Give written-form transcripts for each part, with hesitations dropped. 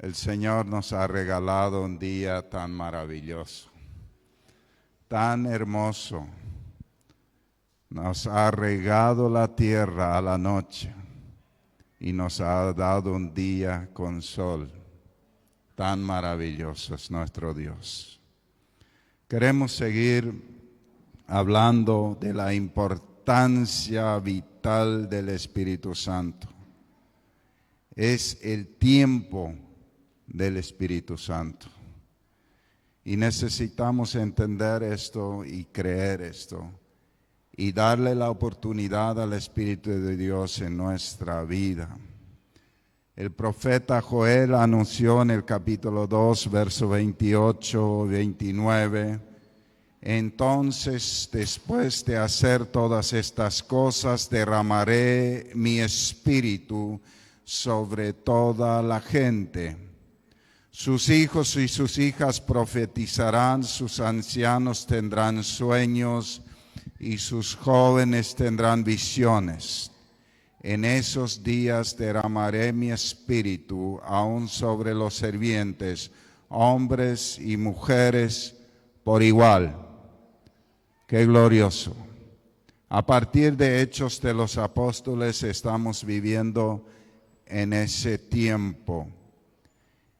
El Señor nos ha regalado un día tan maravilloso, tan hermoso. Nos ha regado la tierra a la noche y nos ha dado un día con sol. Tan maravilloso es nuestro Dios. Queremos seguir hablando de la importancia vital del Espíritu Santo. Es el tiempo del Espíritu Santo. Y necesitamos entender esto y creer esto y darle la oportunidad al Espíritu de Dios en nuestra vida. El profeta Joel anunció en el capítulo 2, verso 28, 29, entonces, después de hacer todas estas cosas, derramaré mi espíritu sobre toda la gente. Sus hijos y sus hijas profetizarán, sus ancianos tendrán sueños y sus jóvenes tendrán visiones. En esos días derramaré mi espíritu aún sobre los sirvientes, hombres y mujeres por igual. ¡Qué glorioso! A partir de Hechos de los Apóstoles estamos viviendo en ese tiempo.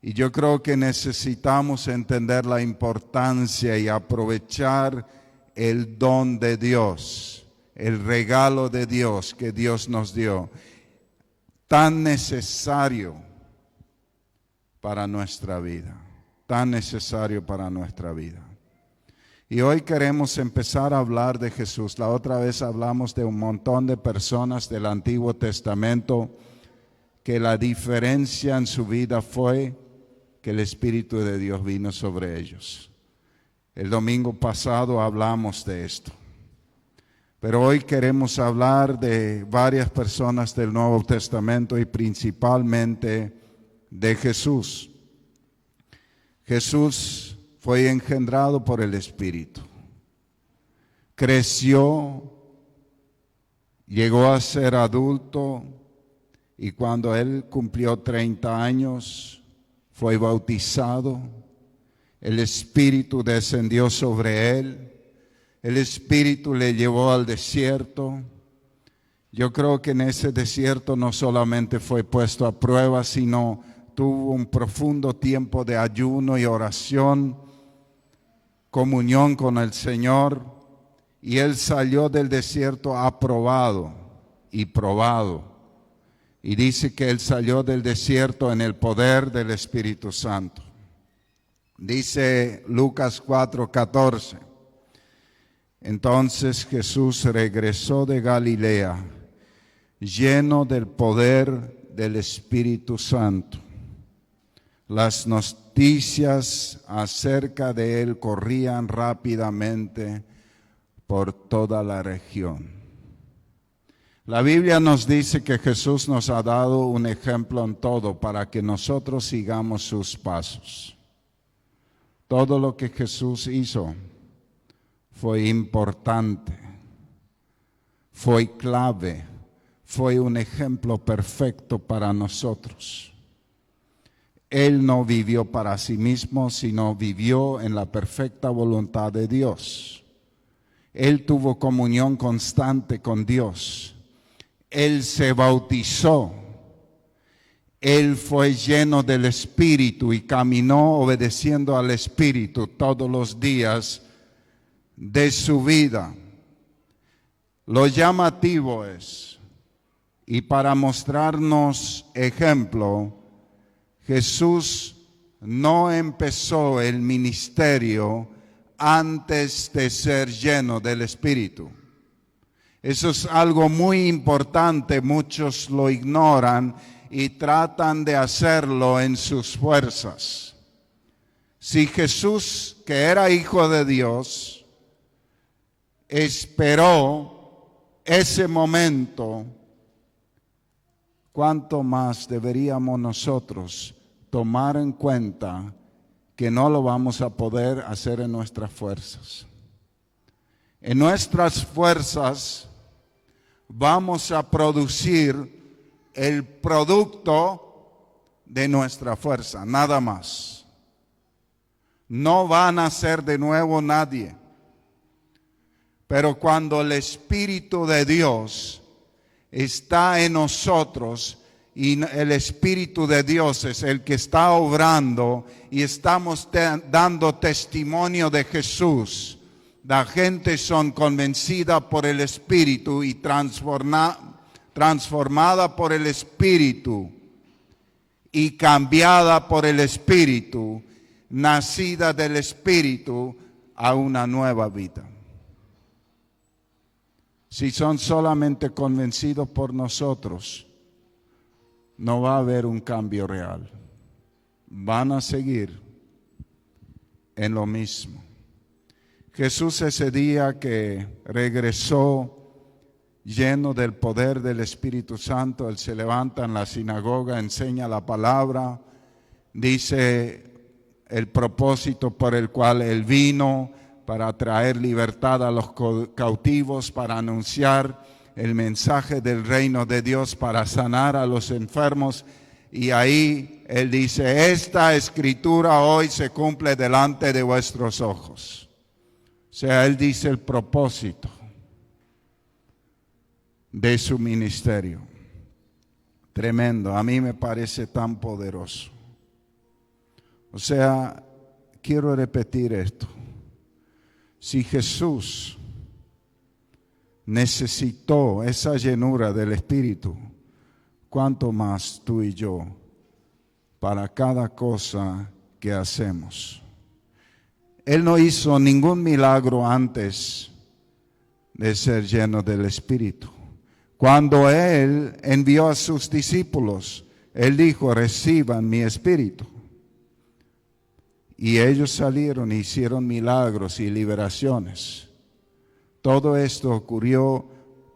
Y yo creo que necesitamos entender la importancia y aprovechar el don de Dios, el regalo de Dios que Dios nos dio, tan necesario para nuestra vida, tan necesario para nuestra vida. Y hoy queremos empezar a hablar de Jesús. La otra vez hablamos de un montón de personas del Antiguo Testamento que la diferencia en su vida fue que el Espíritu de Dios vino sobre ellos. El domingo pasado hablamos de esto. Pero hoy queremos hablar de varias personas del Nuevo Testamento y principalmente de Jesús. Jesús fue engendrado por el Espíritu. Creció, llegó a ser adulto y cuando él cumplió 30 años fue bautizado. El Espíritu descendió sobre él. El Espíritu le llevó al desierto. Yo creo que en ese desierto no solamente fue puesto a prueba, sino tuvo un profundo tiempo de ayuno y oración, comunión con el Señor, y él salió del desierto aprobado y probado. Y dice que él salió del desierto en el poder del Espíritu Santo. Dice Lucas 4:14. Entonces Jesús regresó de Galilea, lleno del poder del Espíritu Santo. Las noticias acerca de él corrían rápidamente por toda la región. La Biblia nos dice que Jesús nos ha dado un ejemplo en todo para que nosotros sigamos sus pasos. Todo lo que Jesús hizo fue importante, fue clave, fue un ejemplo perfecto para nosotros. Él no vivió para sí mismo, sino vivió en la perfecta voluntad de Dios. Él tuvo comunión constante con Dios. Él se bautizó. Él fue lleno del Espíritu y caminó obedeciendo al Espíritu todos los días de su vida. Lo llamativo es, y para mostrarnos ejemplo, Jesús no empezó el ministerio antes de ser lleno del Espíritu. Eso es algo muy importante, muchos lo ignoran y tratan de hacerlo en sus fuerzas. Si Jesús, que era hijo de Dios, esperó ese momento, ¿cuánto más deberíamos nosotros tomar en cuenta que no lo vamos a poder hacer en nuestras fuerzas? En nuestras fuerzas vamos a producir el producto de nuestra fuerza, nada más. No va a nacer de nuevo nadie. Pero cuando el Espíritu de Dios está en nosotros, y el Espíritu de Dios es el que está obrando y estamos dando testimonio de Jesús, la gente son convencida por el Espíritu y transformada por el Espíritu y cambiada por el Espíritu, nacida del Espíritu a una nueva vida. Si son solamente convencidos por nosotros, no va a haber un cambio real. Van a seguir en lo mismo. Jesús ese día que regresó lleno del poder del Espíritu Santo, Él se levanta en la sinagoga, enseña la palabra, dice el propósito por el cual Él vino, para traer libertad a los cautivos, para anunciar el mensaje del reino de Dios, para sanar a los enfermos. Y ahí Él dice, esta escritura hoy se cumple delante de vuestros ojos. O sea, Él dice el propósito de su ministerio. Tremendo, a mí me parece tan poderoso. O sea, quiero repetir esto. Si Jesús necesitó esa llenura del Espíritu, ¿cuánto más tú y yo para cada cosa que hacemos? Él no hizo ningún milagro antes de ser lleno del Espíritu. Cuando Él envió a sus discípulos, Él dijo, reciban mi Espíritu. Y ellos salieron e hicieron milagros y liberaciones. Todo esto ocurrió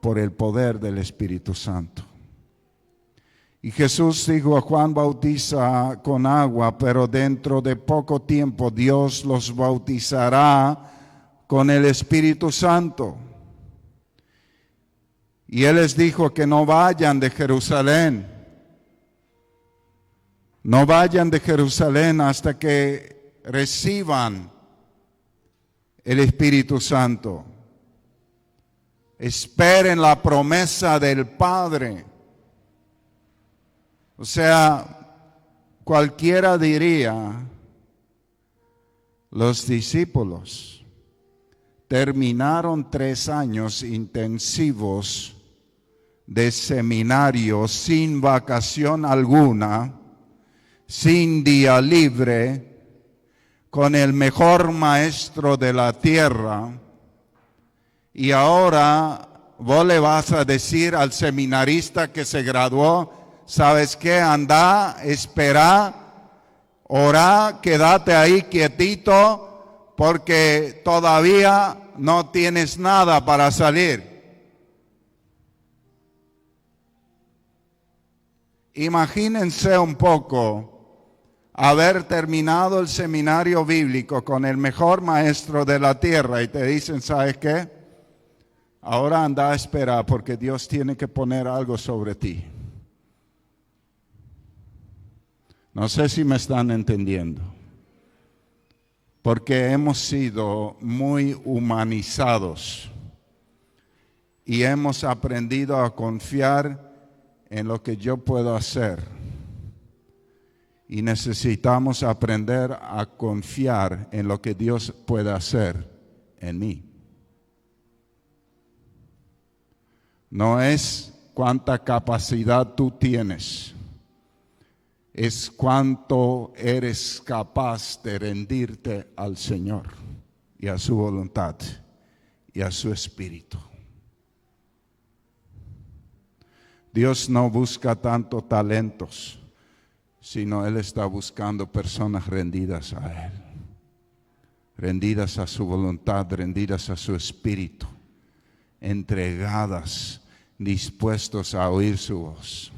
por el poder del Espíritu Santo. Y Jesús dijo, a Juan bautiza con agua, pero dentro de poco tiempo Dios los bautizará con el Espíritu Santo. Y Él les dijo que no vayan de Jerusalén. No vayan de Jerusalén hasta que reciban el Espíritu Santo. Esperen la promesa del Padre. O sea, cualquiera diría, los discípulos terminaron 3 años intensivos de seminario sin vacación alguna, sin día libre, con el mejor maestro de la tierra, y ahora vos le vas a decir al seminarista que se graduó, ¿sabes qué? Anda, espera, orá, quédate ahí quietito, porque todavía no tienes nada para salir. Imagínense un poco haber terminado el seminario bíblico con el mejor maestro de la tierra y te dicen, ¿sabes qué? Ahora anda a esperar porque Dios tiene que poner algo sobre ti. No sé si me están entendiendo. Porque hemos sido muy humanizados y hemos aprendido a confiar en lo que yo puedo hacer. Y necesitamos aprender a confiar en lo que Dios puede hacer en mí. No es cuánta capacidad tú tienes, es cuánto eres capaz de rendirte al Señor y a su voluntad y a su espíritu. Dios no busca tanto talentos, sino Él está buscando personas rendidas a Él, rendidas a su voluntad, rendidas a su espíritu, entregadas, dispuestos a oír su voz.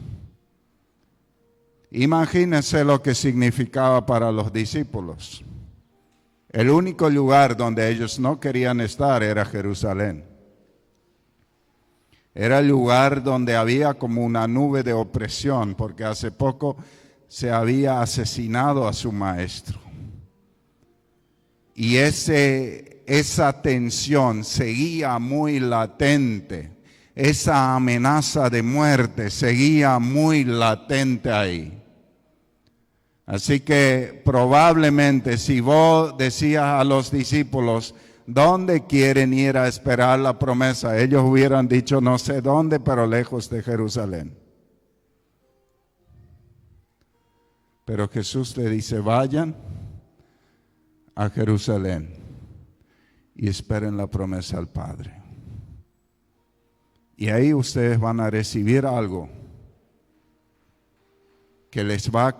Imagínense lo que significaba para los discípulos. El único lugar donde ellos no querían estar era Jerusalén. Era el lugar donde había como una nube de opresión, porque hace poco se había asesinado a su maestro. Y esa tensión seguía muy latente. Esa amenaza de muerte seguía muy latente ahí. Así que probablemente si vos decías a los discípulos, ¿dónde quieren ir a esperar la promesa? Ellos hubieran dicho, no sé dónde, pero lejos de Jerusalén. Pero Jesús le dice, vayan a Jerusalén y esperen la promesa al Padre. Y ahí ustedes van a recibir algo que les va a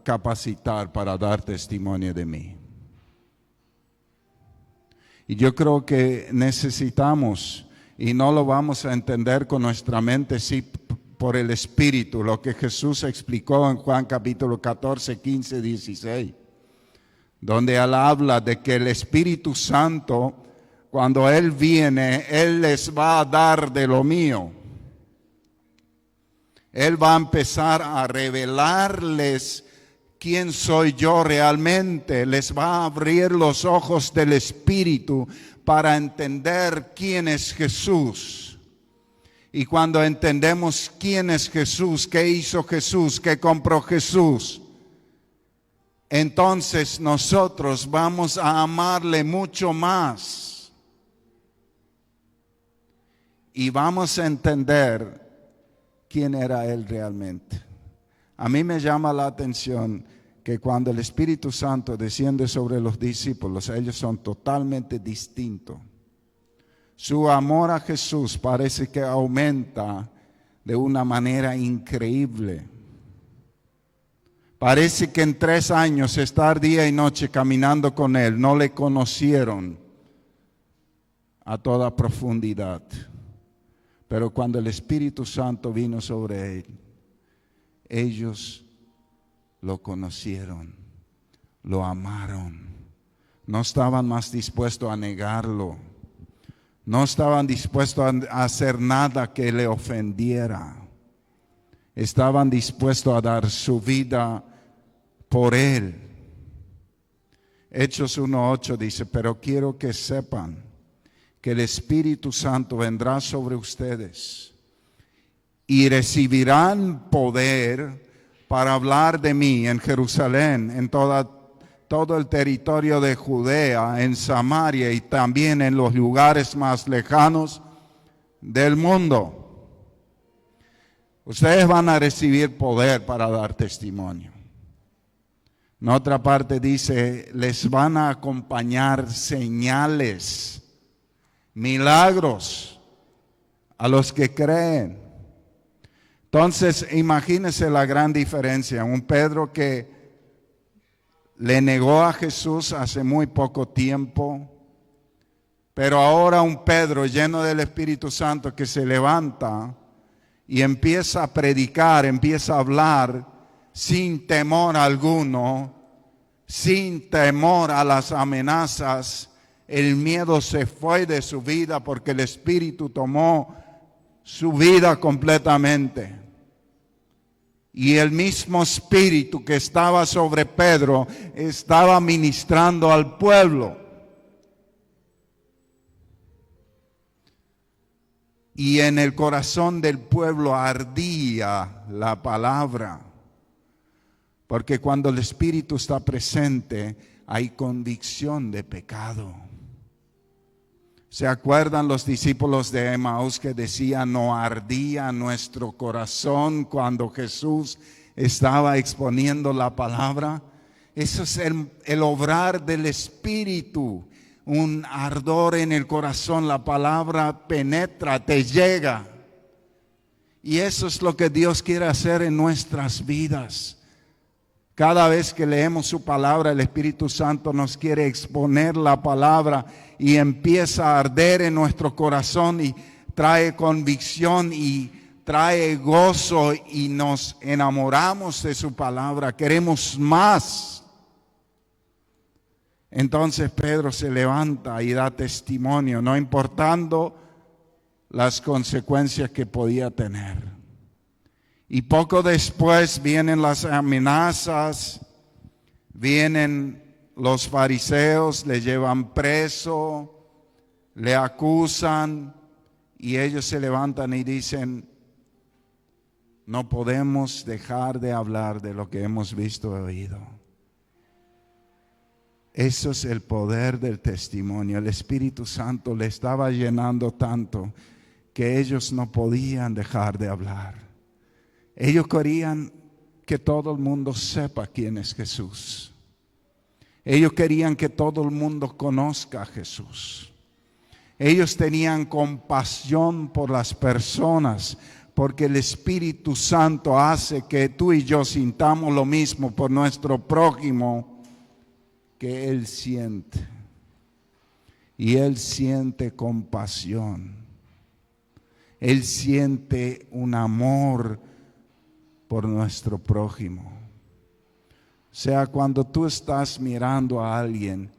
capacitar para dar testimonio de mí. Y yo creo que necesitamos, y no lo vamos a entender con nuestra mente, sí, por el Espíritu, lo que Jesús explicó en Juan capítulo 14, 15, 16, donde Él habla de que el Espíritu Santo, cuando Él viene, Él les va a dar de lo mío. Él va a empezar a revelarles quién soy yo realmente. Les va a abrir los ojos del Espíritu para entender quién es Jesús. Y cuando entendemos quién es Jesús, qué hizo Jesús, qué compró Jesús, entonces nosotros vamos a amarle mucho más. Y vamos a entender quién era Él realmente. A mí me llama la atención que cuando el Espíritu Santo desciende sobre los discípulos, ellos son totalmente distintos. Su amor a Jesús parece que aumenta de una manera increíble. Parece que en 3 años estar día y noche caminando con Él, no le conocieron a toda profundidad. Pero cuando el Espíritu Santo vino sobre Él, ellos lo conocieron, lo amaron. No estaban más dispuestos a negarlo. No estaban dispuestos a hacer nada que le ofendiera. Estaban dispuestos a dar su vida por Él. Hechos 1:8 dice, pero quiero que sepan que el Espíritu Santo vendrá sobre ustedes y recibirán poder para hablar de mí en Jerusalén, en todo el territorio de Judea, en Samaria y también en los lugares más lejanos del mundo. Ustedes van a recibir poder para dar testimonio. En otra parte dice, les van a acompañar señales, milagros a los que creen. Entonces, imagínense la gran diferencia. Un Pedro que le negó a Jesús hace muy poco tiempo, pero ahora un Pedro lleno del Espíritu Santo que se levanta y empieza a predicar, empieza a hablar sin temor alguno, sin temor a las amenazas. El miedo se fue de su vida porque el Espíritu tomó su vida completamente. Y el mismo Espíritu que estaba sobre Pedro estaba ministrando al pueblo. Y en el corazón del pueblo ardía la palabra. Porque cuando el Espíritu está presente, hay convicción de pecado. ¿Se acuerdan los discípulos de Emaús que decían, no ardía nuestro corazón cuando Jesús estaba exponiendo la palabra? Eso es el obrar del Espíritu, un ardor en el corazón. La palabra penetra, te llega. Y eso es lo que Dios quiere hacer en nuestras vidas. Cada vez que leemos su palabra, el Espíritu Santo nos quiere exponer la palabra y empieza a arder en nuestro corazón y trae convicción y trae gozo y nos enamoramos de su palabra. Queremos más. Entonces Pedro se levanta y da testimonio, no importando las consecuencias que podía tener. Y poco después vienen las amenazas, vienen los fariseos, le llevan preso, le acusan y ellos se levantan y dicen, no podemos dejar de hablar de lo que hemos visto y oído. Eso es el poder del testimonio. El Espíritu Santo le estaba llenando tanto que ellos no podían dejar de hablar. Ellos querían que todo el mundo sepa quién es Jesús. Ellos querían que todo el mundo conozca a Jesús. Ellos tenían compasión por las personas, porque el Espíritu Santo hace que tú y yo sintamos lo mismo por nuestro prójimo que Él siente. Y Él siente compasión. Él siente un amor por nuestro prójimo. O sea, cuando tú estás mirando a alguien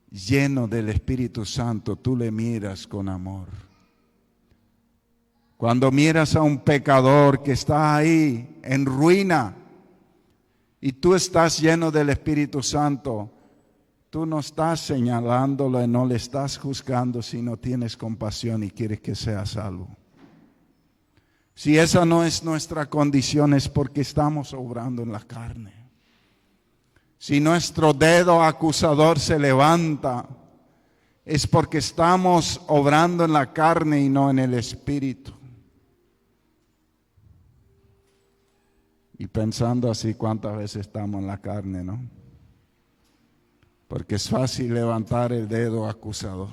lleno del Espíritu Santo, tú le miras con amor. Cuando miras a un pecador que está ahí en ruina y tú estás lleno del Espíritu Santo, tú no estás señalándolo y no le estás juzgando, sino tienes compasión y quieres que sea salvo. Si esa no es nuestra condición, es porque estamos obrando en la carne. Si nuestro dedo acusador se levanta, es porque estamos obrando en la carne y no en el Espíritu. Y pensando así, ¿cuántas veces estamos en la carne, no? Porque es fácil levantar el dedo acusador.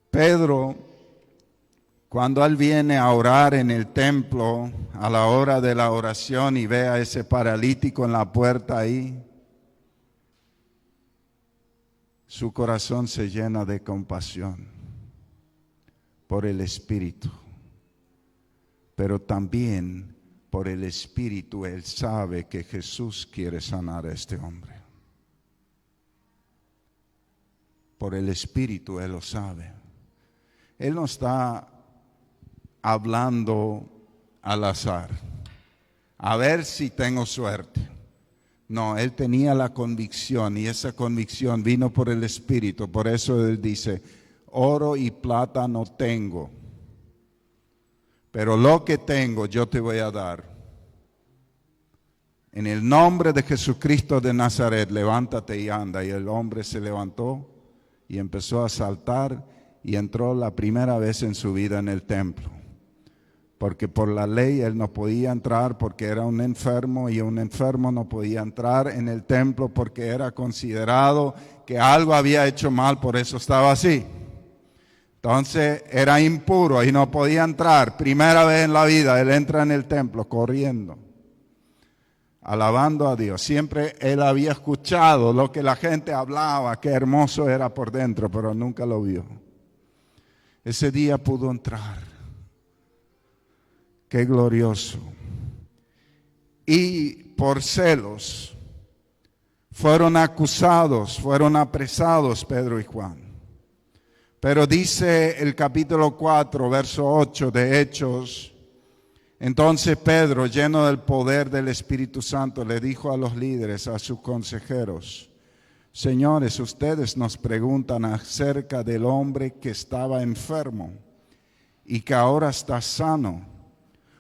Pedro, cuando él viene a orar en el templo, a la hora de la oración y ve a ese paralítico en la puerta ahí, su corazón se llena de compasión por el Espíritu. Pero también por el Espíritu él sabe que Jesús quiere sanar a este hombre. Por el Espíritu él lo sabe. Él no está hablando al azar, a ver si tengo suerte. No, él tenía la convicción y esa convicción vino por el Espíritu. Por eso él dice, oro y plata no tengo, pero lo que tengo yo te voy a dar. En el nombre de Jesucristo de Nazaret, levántate y anda. Y el hombre se levantó y empezó a saltar y entró la primera vez en su vida en el templo. Porque por la ley él no podía entrar porque era un enfermo y un enfermo no podía entrar en el templo porque era considerado que algo había hecho mal, por eso estaba así. Entonces era impuro y no podía entrar. Primera vez en la vida él entra en el templo corriendo, alabando a Dios. Siempre él había escuchado lo que la gente hablaba, qué hermoso era por dentro, pero nunca lo vio. Ese día pudo entrar. Qué glorioso. Y por celos fueron acusados, fueron apresados Pedro y Juan. Pero dice el capítulo 4, verso 8 de Hechos, entonces Pedro, lleno del poder del Espíritu Santo, le dijo a los líderes, a sus consejeros, señores, ustedes nos preguntan acerca del hombre que estaba enfermo y que ahora está sano.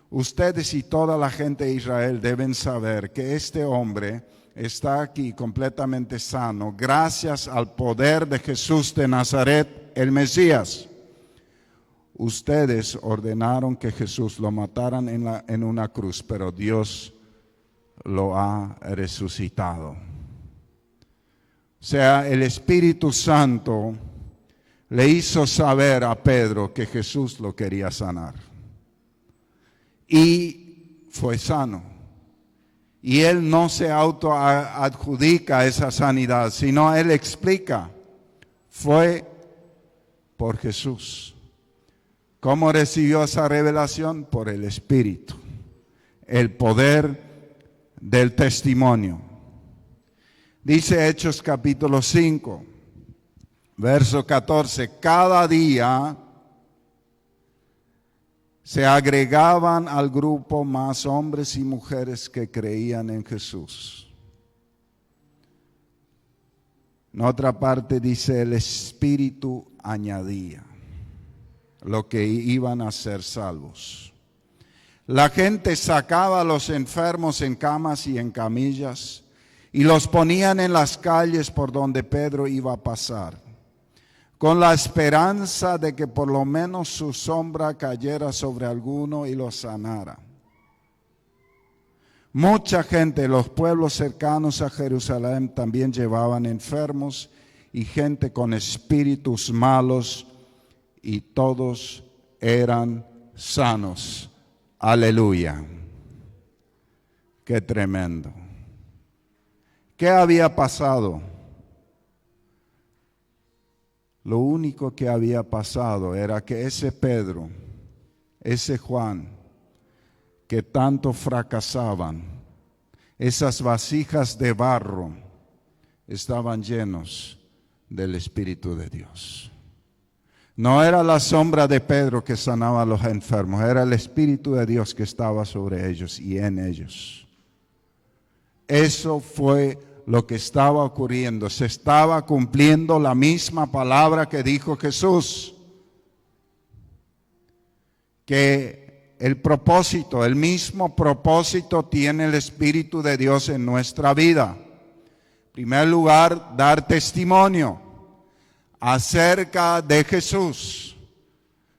Ustedes y toda la gente de Israel deben saber que este hombre está aquí completamente sano gracias al poder de Jesús de Nazaret, el Mesías. Ustedes ordenaron que Jesús lo mataran en una cruz, pero Dios lo ha resucitado. O sea, el Espíritu Santo le hizo saber a Pedro que Jesús lo quería sanar. Y fue sano. Y él no se autoadjudica esa sanidad, sino él explica, fue por Jesús. ¿Cómo recibió esa revelación? Por el Espíritu, el poder del testimonio. Dice Hechos capítulo 5, verso 14, cada día se agregaban al grupo más hombres y mujeres que creían en Jesús. En otra parte dice, el Espíritu añadía lo que iban a ser salvos. La gente sacaba a los enfermos en camas y en camillas y los ponían en las calles por donde Pedro iba a pasar, con la esperanza de que por lo menos su sombra cayera sobre alguno y lo sanara. Mucha gente de los pueblos cercanos a Jerusalén también llevaban enfermos y gente con espíritus malos, y todos eran sanos. Aleluya. Qué tremendo. ¿Qué había pasado? Lo único que había pasado era que ese Pedro, ese Juan, que tanto fracasaban, esas vasijas de barro, estaban llenos del Espíritu de Dios. No era la sombra de Pedro que sanaba a los enfermos, era el Espíritu de Dios que estaba sobre ellos y en ellos. Eso fue lo que estaba ocurriendo. Se estaba cumpliendo la misma palabra que dijo Jesús, que el propósito, el mismo propósito tiene el Espíritu de Dios en nuestra vida. En primer lugar, dar testimonio acerca de Jesús,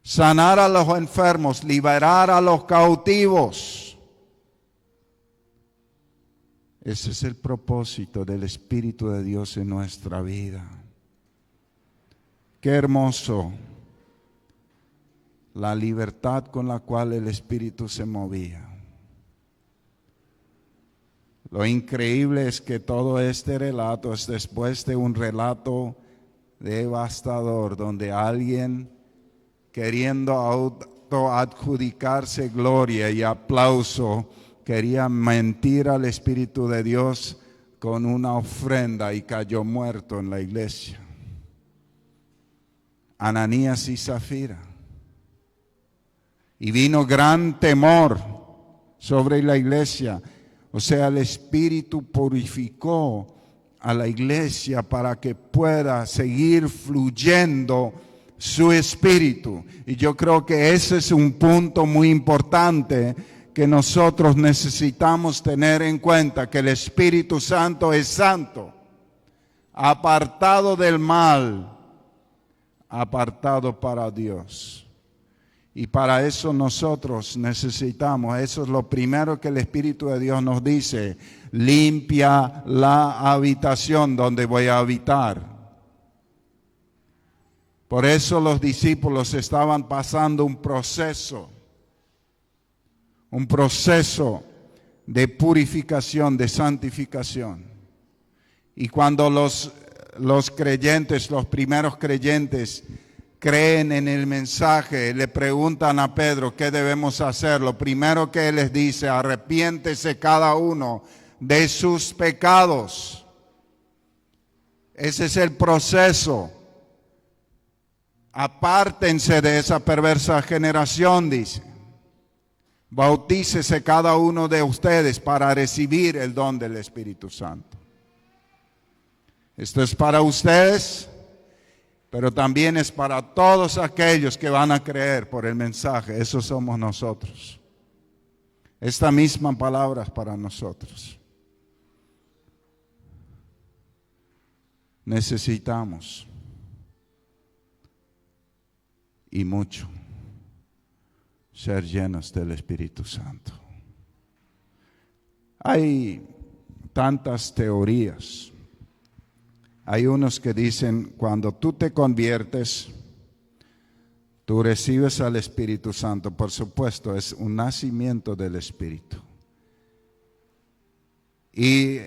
sanar a los enfermos, liberar a los cautivos. Ese es el propósito del Espíritu de Dios en nuestra vida. Qué hermoso la libertad con la cual el Espíritu se movía. Lo increíble es que todo este relato es después de un relato devastador, donde alguien, queriendo adjudicarse gloria y aplauso, quería mentir al Espíritu de Dios con una ofrenda y cayó muerto en la iglesia. Ananías y Zafira. Y vino gran temor sobre la iglesia. O sea, el Espíritu purificó a la iglesia para que pueda seguir fluyendo su Espíritu. Y yo creo que ese es un punto muy importante que nosotros necesitamos tener en cuenta, que el Espíritu Santo es santo, apartado del mal, apartado para Dios. Y para eso nosotros necesitamos, eso es lo primero que el Espíritu de Dios nos dice: limpia la habitación donde voy a habitar. Por eso los discípulos estaban pasando un proceso de purificación, de santificación. Y cuando los creyentes, los primeros creyentes, creen en el mensaje, le preguntan a Pedro qué debemos hacer. Lo primero que él les dice: arrepiéntese cada uno de sus pecados. Ese es el proceso. Apártense de esa perversa generación, dice. Bautícese cada uno de ustedes para recibir el don del Espíritu Santo. Esto es para ustedes, pero también es para todos aquellos que van a creer por el mensaje. Eso somos nosotros. Esta misma palabra es para nosotros. Necesitamos, y mucho, ser llenos del Espíritu Santo. Hay tantas teorías. Hay unos que dicen, cuando tú te conviertes, tú recibes al Espíritu Santo. Por supuesto, es un nacimiento del Espíritu. Y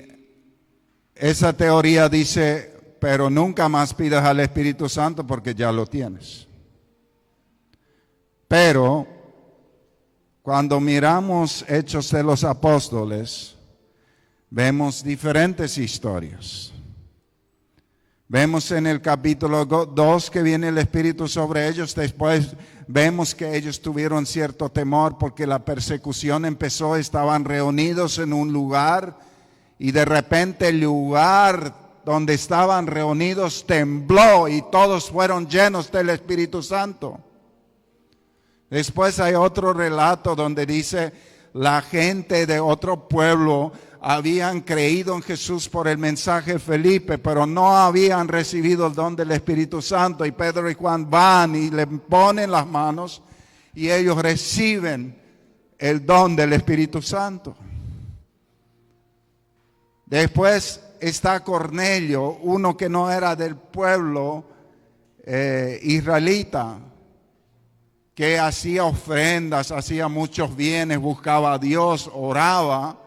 esa teoría dice, pero nunca más pidas al Espíritu Santo porque ya lo tienes. Pero cuando miramos Hechos de los Apóstoles, vemos diferentes historias. Vemos en el capítulo 2 que viene el Espíritu sobre ellos. Después vemos que ellos tuvieron cierto temor porque la persecución empezó. Estaban reunidos en un lugar y de repente el lugar donde estaban reunidos tembló y todos fueron llenos del Espíritu Santo. Después hay otro relato donde dice la gente de otro pueblo habían creído en Jesús por el mensaje de Felipe, pero no habían recibido el don del Espíritu Santo. Y Pedro y Juan van y le ponen las manos y ellos reciben el don del Espíritu Santo. Después está Cornelio, uno que no era del pueblo israelita, que hacía ofrendas, hacía muchos bienes, buscaba a Dios, oraba.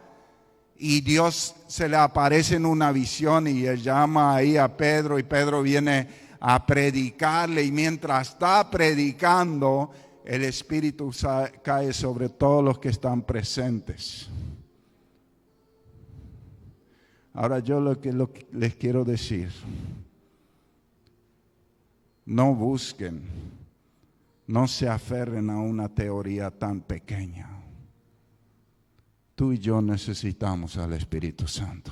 Y Dios se le aparece en una visión y él llama ahí a Pedro y Pedro viene a predicarle. Y mientras está predicando, el Espíritu cae sobre todos los que están presentes. Ahora yo lo que les quiero decir, no busquen, no se aferren a una teoría tan pequeña. Tú y yo necesitamos al Espíritu Santo.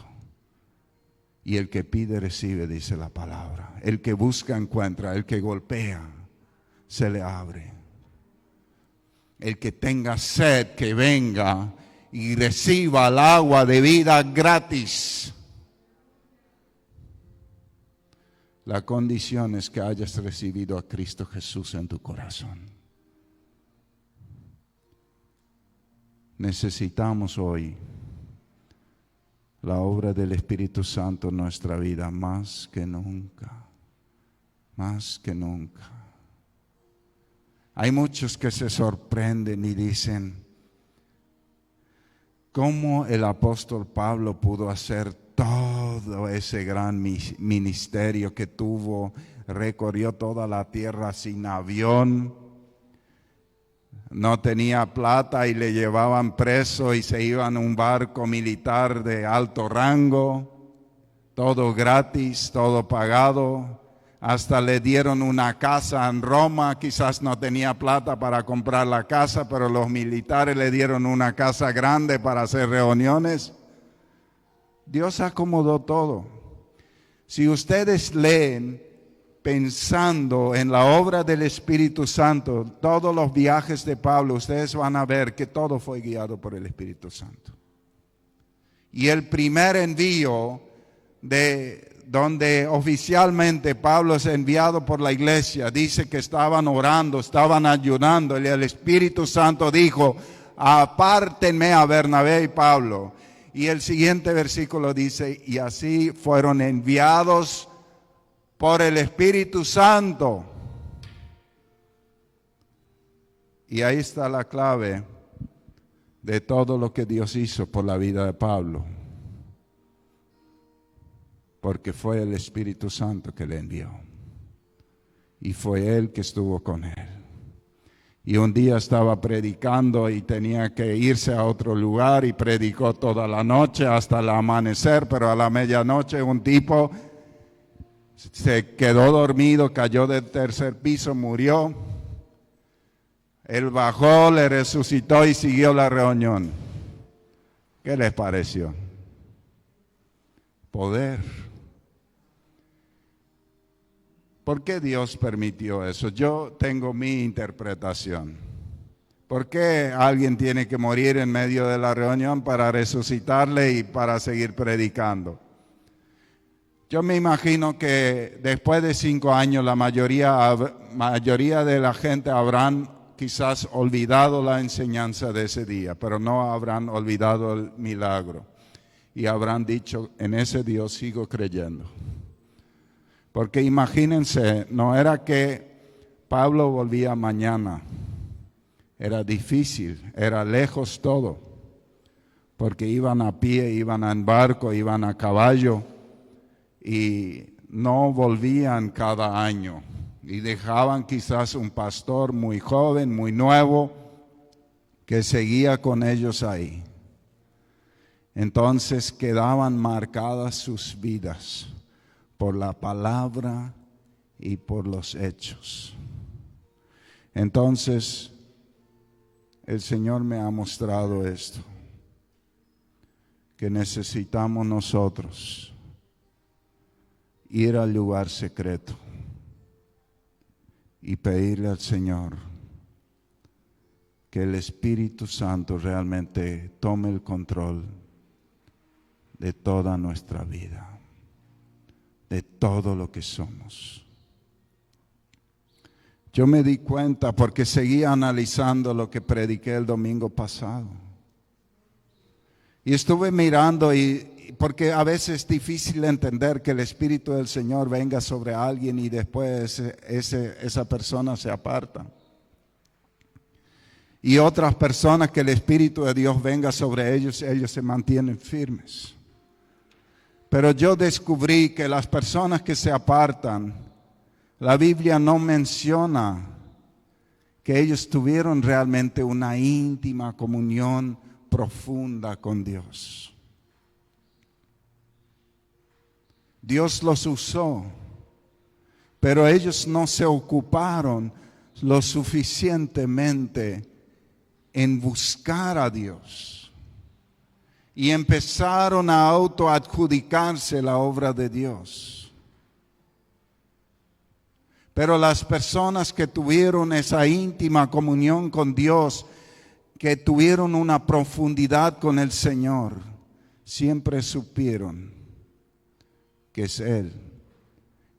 Y el que pide, recibe, dice la palabra. El que busca, encuentra. El que golpea, se le abre. El que tenga sed, que venga y reciba el agua de vida gratis. La condición es que hayas recibido a Cristo Jesús en tu corazón. Necesitamos hoy la obra del Espíritu Santo en nuestra vida más que nunca, más que nunca. Hay muchos que se sorprenden y dicen, ¿cómo el apóstol Pablo pudo hacer todo ese gran ministerio que tuvo? Recorrió toda la tierra sin avión. No tenía plata y le llevaban preso y se iban a un barco militar de alto rango, todo gratis, todo pagado. Hasta le dieron una casa en Roma, quizás no tenía plata para comprar la casa, pero los militares le dieron una casa grande para hacer reuniones. Dios acomodó todo. Si ustedes leen, pensando en la obra del Espíritu Santo, todos los viajes de Pablo, ustedes van a ver que todo fue guiado por el Espíritu Santo. Y el primer envío de donde oficialmente Pablo es enviado por la iglesia, dice que estaban orando, estaban ayunando, y el Espíritu Santo dijo, apártenme a Bernabé y Pablo. Y el siguiente versículo dice, y así fueron enviados por el Espíritu Santo. Y ahí está la clave de todo lo que Dios hizo por la vida de Pablo. Porque fue el Espíritu Santo que le envió. Y fue Él que estuvo con él. Y un día estaba predicando y tenía que irse a otro lugar y predicó toda la noche hasta el amanecer, pero a la medianoche un tipo se quedó dormido, cayó del tercer piso, murió. Él bajó, le resucitó y siguió la reunión. ¿Qué les pareció? Poder. ¿Por qué Dios permitió eso? Yo tengo mi interpretación. ¿Por qué alguien tiene que morir en medio de la reunión para resucitarle y para seguir predicando? Yo me imagino que después de 5 años la mayoría de la gente habrán quizás olvidado la enseñanza de ese día, pero no habrán olvidado el milagro. Y habrán dicho, en ese Dios sigo creyendo. Porque imagínense, no era que Pablo volvía mañana. Era difícil, era lejos todo. Porque iban a pie, iban en barco, iban a caballo. Y no volvían cada año y dejaban quizás un pastor muy joven, muy nuevo, que seguía con ellos ahí. Entonces quedaban marcadas sus vidas por la palabra y por los hechos. Entonces, el Señor me ha mostrado esto, que necesitamos nosotros ir al lugar secreto y pedirle al Señor que el Espíritu Santo realmente tome el control de toda nuestra vida, de todo lo que somos. Yo me di cuenta porque seguía analizando lo que prediqué el domingo pasado. Y estuve mirando porque a veces es difícil entender que el Espíritu del Señor venga sobre alguien y después esa persona se aparta. Y otras personas que el Espíritu de Dios venga sobre ellos, ellos se mantienen firmes. Pero yo descubrí que las personas que se apartan, la Biblia no menciona que ellos tuvieron realmente una íntima comunión profunda con Dios. Dios los usó, pero ellos no se ocuparon lo suficientemente en buscar a Dios y empezaron a autoadjudicarse la obra de Dios. Pero las personas que tuvieron esa íntima comunión con Dios, que tuvieron una profundidad con el Señor, siempre supieron que es Él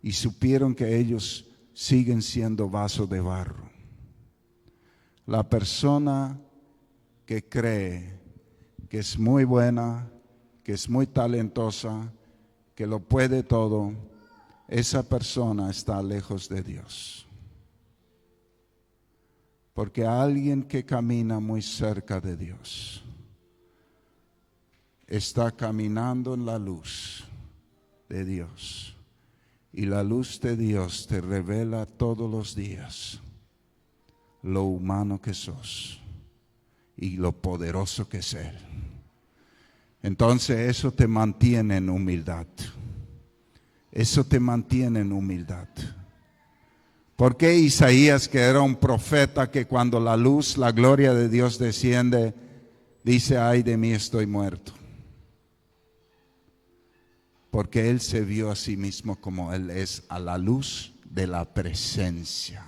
y supieron que ellos siguen siendo vasos de barro. La persona que cree que es muy buena, que es muy talentosa, que lo puede todo, esa persona está lejos de Dios. Porque alguien que camina muy cerca de Dios está caminando en la luz de Dios. Y la luz de Dios te revela todos los días lo humano que sos y lo poderoso que es Él. Entonces eso te mantiene en humildad. Eso te mantiene en humildad. Porque Isaías, que era un profeta, que cuando la luz, la gloria de Dios desciende, dice: ay de mí, estoy muerto? Porque él se vio a sí mismo como él es, a la luz de la presencia.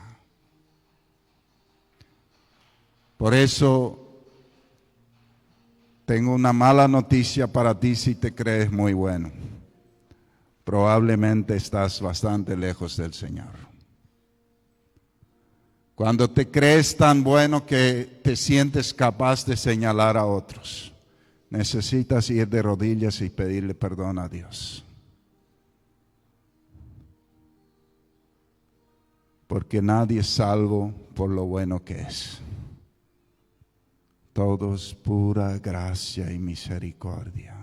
Por eso tengo una mala noticia para ti si te crees muy bueno. Probablemente estás bastante lejos del Señor. Cuando te crees tan bueno que te sientes capaz de señalar a otros, necesitas ir de rodillas y pedirle perdón a Dios. Porque nadie es salvo por lo bueno que es. Todo es pura gracia y misericordia.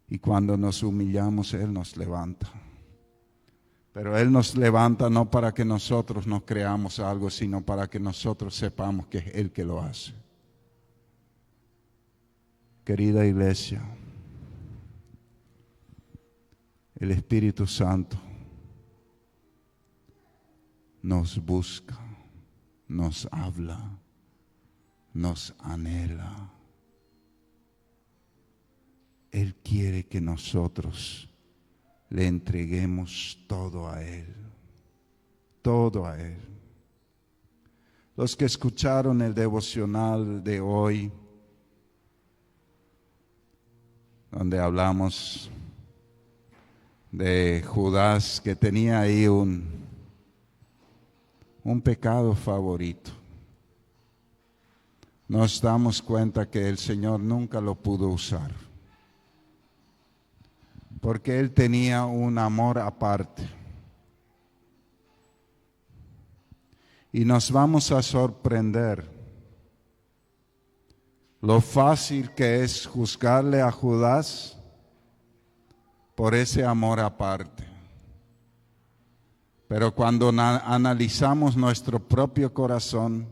Y cuando nos humillamos, Él nos levanta. Pero Él nos levanta no para que nosotros nos creamos algo, sino para que nosotros sepamos que es Él que lo hace. Querida iglesia, el Espíritu Santo nos busca, nos habla, nos anhela. Él quiere que nosotros le entreguemos todo a Él, todo a Él. Los que escucharon el devocional de hoy, donde hablamos de Judas, que tenía ahí un pecado favorito, nos damos cuenta que el Señor nunca lo pudo usar, porque Él tenía un amor aparte. Y nos vamos a sorprender lo fácil que es juzgarle a Judas por ese amor aparte. Pero cuando analizamos nuestro propio corazón,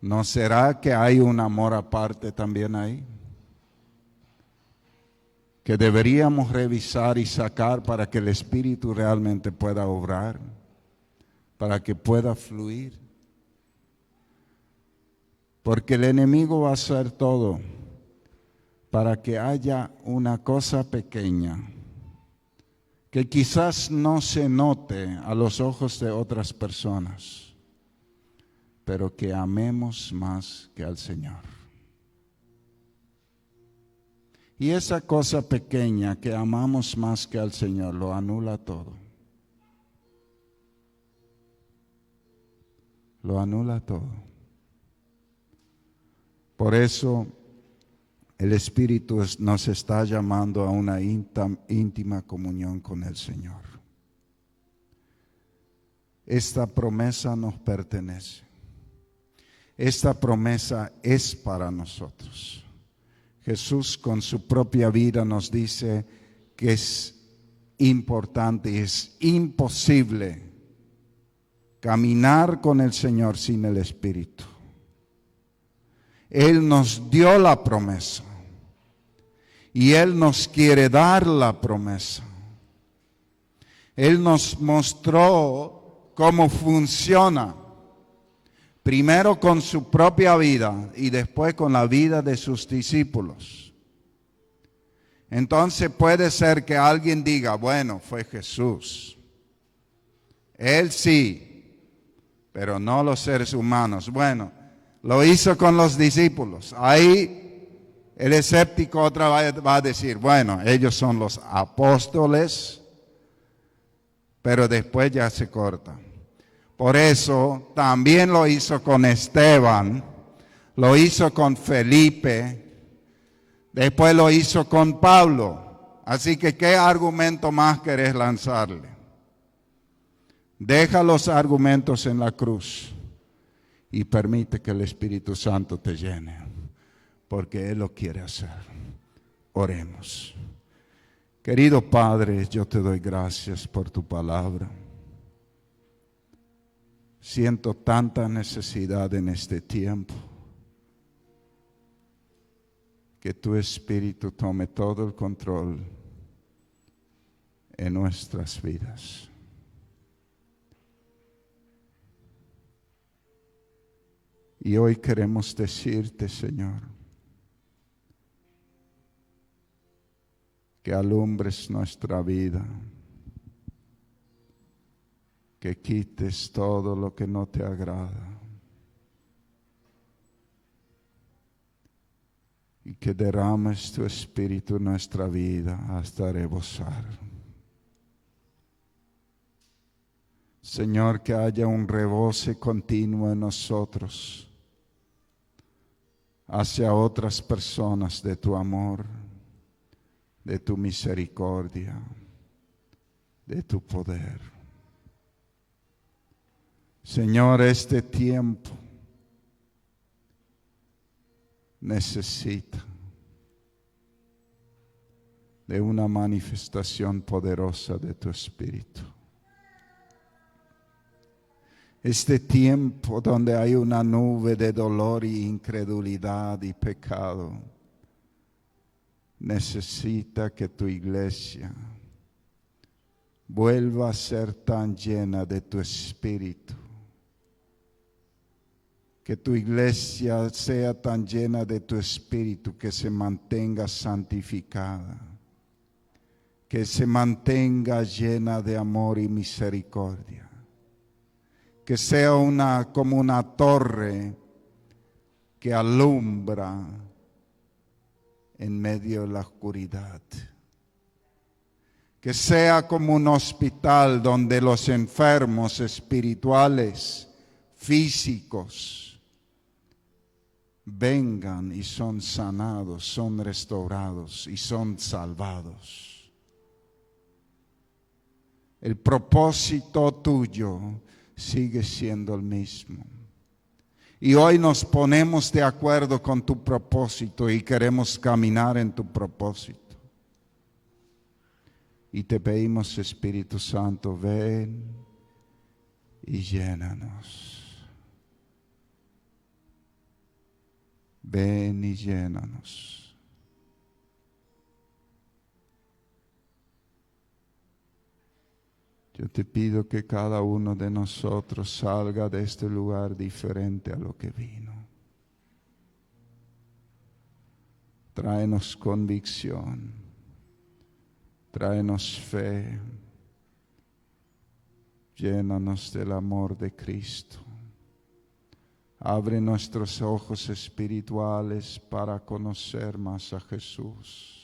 ¿no será que hay un amor aparte también ahí? que deberíamos revisar y sacar para que el Espíritu realmente pueda obrar, para que pueda fluir. Porque el enemigo va a hacer todo para que haya una cosa pequeña que quizás no se note a los ojos de otras personas, pero que amemos más que al Señor. Y esa cosa pequeña que amamos más que al Señor lo anula todo. Lo anula todo. Por eso el Espíritu nos está llamando a una íntima comunión con el Señor. Esta promesa nos pertenece. Esta promesa es para nosotros. Jesús con su propia vida nos dice que es importante y es imposible caminar con el Señor sin el Espíritu. Él nos dio la promesa y Él nos quiere dar la promesa. Él nos mostró cómo funciona, primero con su propia vida y después con la vida de sus discípulos. Entonces puede ser que alguien diga, bueno, fue Jesús. Él sí, pero no los seres humanos. Bueno, lo hizo con los discípulos. Ahí el escéptico otra vez va a decir, bueno, ellos son los apóstoles, pero después ya se corta. Por eso también lo hizo con Esteban, lo hizo con Felipe, después lo hizo con Pablo. Así que, ¿qué argumento más querés lanzarle? Deja los argumentos en la cruz y permite que el Espíritu Santo te llene, porque Él lo quiere hacer. Oremos. Querido Padre, yo te doy gracias por tu palabra. Siento tanta necesidad en este tiempo que tu Espíritu tome todo el control en nuestras vidas. Y hoy queremos decirte, Señor, que alumbres nuestra vida, que quites todo lo que no te agrada y que derrames tu Espíritu en nuestra vida hasta rebosar. Señor, que haya un rebose continuo en nosotros hacia otras personas de tu amor, de tu misericordia, de tu poder. Señor, este tiempo necesita de una manifestación poderosa de tu Espíritu. Este tiempo donde hay una nube de dolor y incredulidad y pecado, necesita que tu iglesia vuelva a ser tan llena de tu Espíritu, que tu iglesia sea tan llena de tu Espíritu que se mantenga santificada, que se mantenga llena de amor y misericordia, que sea como una torre que alumbra en medio de la oscuridad. Que sea como un hospital donde los enfermos espirituales, físicos, vengan y son sanados, son restaurados y son salvados. El propósito tuyo sigue siendo el mismo. Y hoy nos ponemos de acuerdo con tu propósito y queremos caminar en tu propósito. Y te pedimos, Espíritu Santo, ven y llénanos. Ven y llénanos. Yo te pido que cada uno de nosotros salga de este lugar diferente a lo que vino. Tráenos convicción, tráenos fe, llénanos del amor de Cristo. Abre nuestros ojos espirituales para conocer más a Jesús.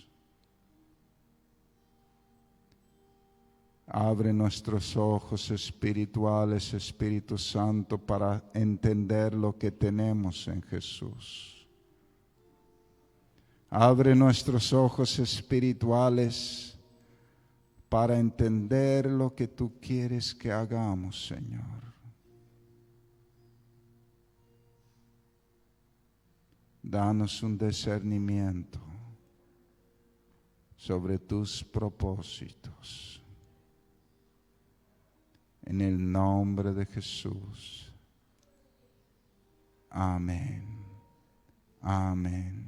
Abre nuestros ojos espirituales, Espíritu Santo, para entender lo que tenemos en Jesús. Abre nuestros ojos espirituales para entender lo que tú quieres que hagamos, Señor. Danos un discernimiento sobre tus propósitos. En el nombre de Jesús. Amén. Amén.